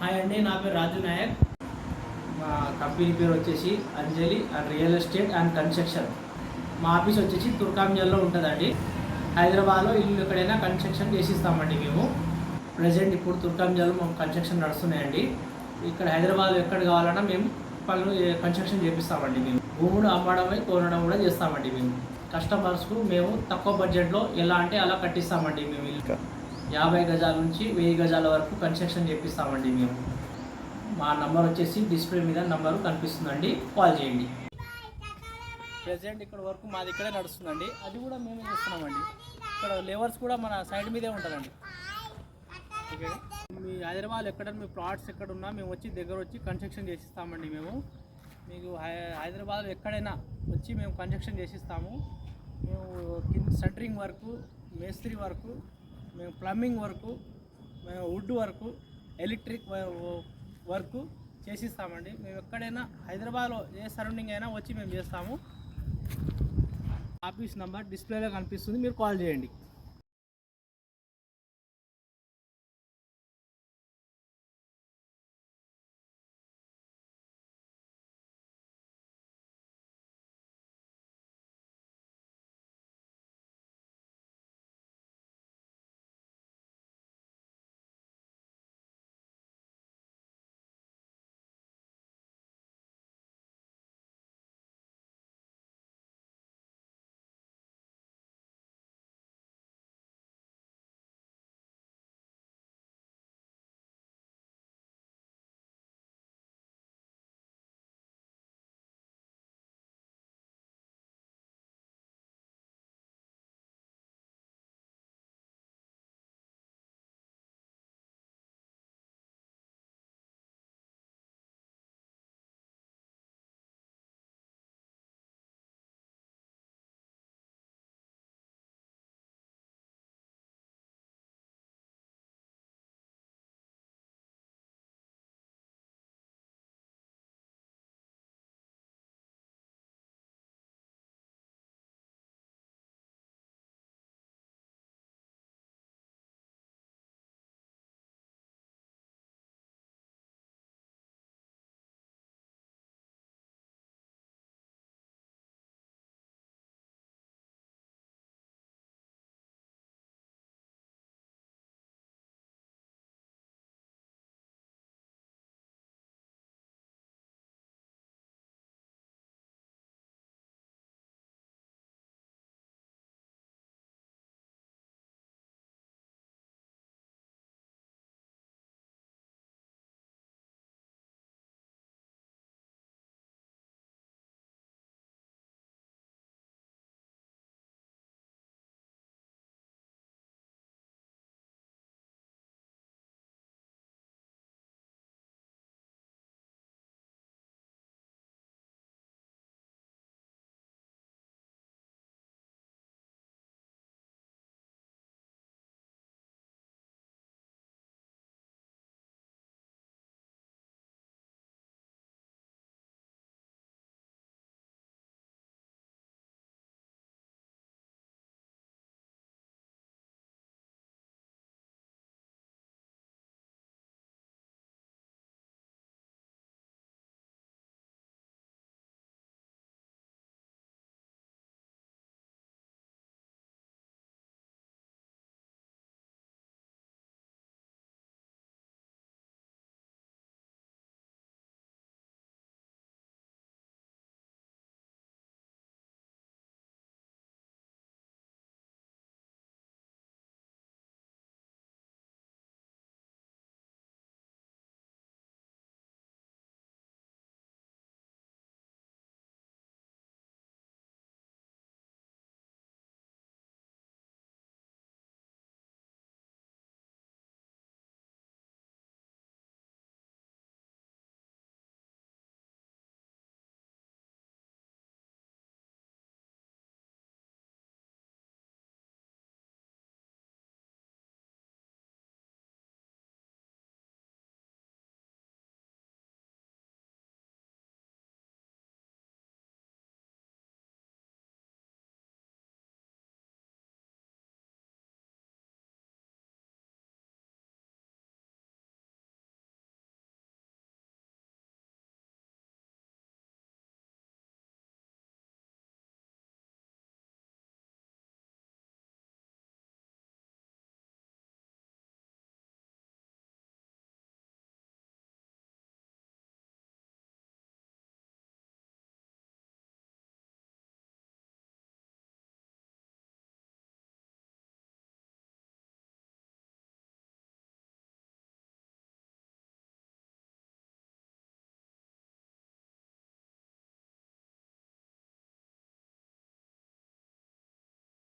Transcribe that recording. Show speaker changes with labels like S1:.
S1: Hi అండి, నా పేరు రాజు నాయక్. మా కంపెనీ పేరు వచ్చేసి Anjali and real estate and construction. మా ఆఫీస్ వచ్చేసి తుర్కాంజల్లో ఉంటుందండి. హైదరాబాద్లో ఇల్లు ఎక్కడైనా కన్స్ట్రక్షన్ చేసిస్తామండి మేము. ప్రజెంట్ ఇప్పుడు తుర్కాంజల్లో మాకు కన్స్ట్రక్షన్ నడుస్తున్నాయండి. ఇక్కడ హైదరాబాద్లో ఎక్కడ కావాలన్నా మేము పనులు కన్స్ట్రక్షన్ చేపిస్తామండి. మేము భూములు అమ్మడమే కొనడం కూడా చేస్తామండి. మేము కస్టమర్స్కు మేము తక్కువ బడ్జెట్లో ఎలా అంటే అలా కట్టిస్తామండి. మేము ఇల్లు 50 గజాల నుంచి 1000 గజాల వరకు కన్స్ట్రక్షన్ చేపిస్తామండి. మేము మా నంబర్ వచ్చేసి డిస్ప్లే మీద నంబరు కనిపిస్తుందండి, కాల్ చేయండి. ప్రెజెంట్ ఇక్కడ వరకు మాది ఇక్కడే నడుస్తుందండి. అది కూడా మేమే చేస్తున్నామండి. ఇక్కడ లేబర్స్ కూడా మన సైడ్ మీదే ఉంటుందండి. ఓకే, మీ హైదరాబాద్ ఎక్కడ మీ ప్లాట్స్ ఎక్కడ ఉన్నా మేము వచ్చి దగ్గర వచ్చి కన్స్ట్రక్షన్ చేసిస్తామండి. మేము మీకు హైదరాబాద్లో ఎక్కడైనా వచ్చి మేము కన్స్ట్రక్షన్ చేసిస్తాము. మేము సెంటరింగ్ వర్కు, మేస్త్రి వర్కు, మేము ప్లంబింగ్ వర్కు, మేము వుడ్ వర్కు, ఎలక్ట్రిక్ వర్కు చేసిస్తామండి. మేము ఎక్కడైనా హైదరాబాద్లో ఏ సరౌండింగ్ అయినా వచ్చి మేము చేస్తాము. ఆఫీస్ నెంబర్ డిస్ప్లేలో కనిపిస్తుంది, మీరు కాల్ చేయండి.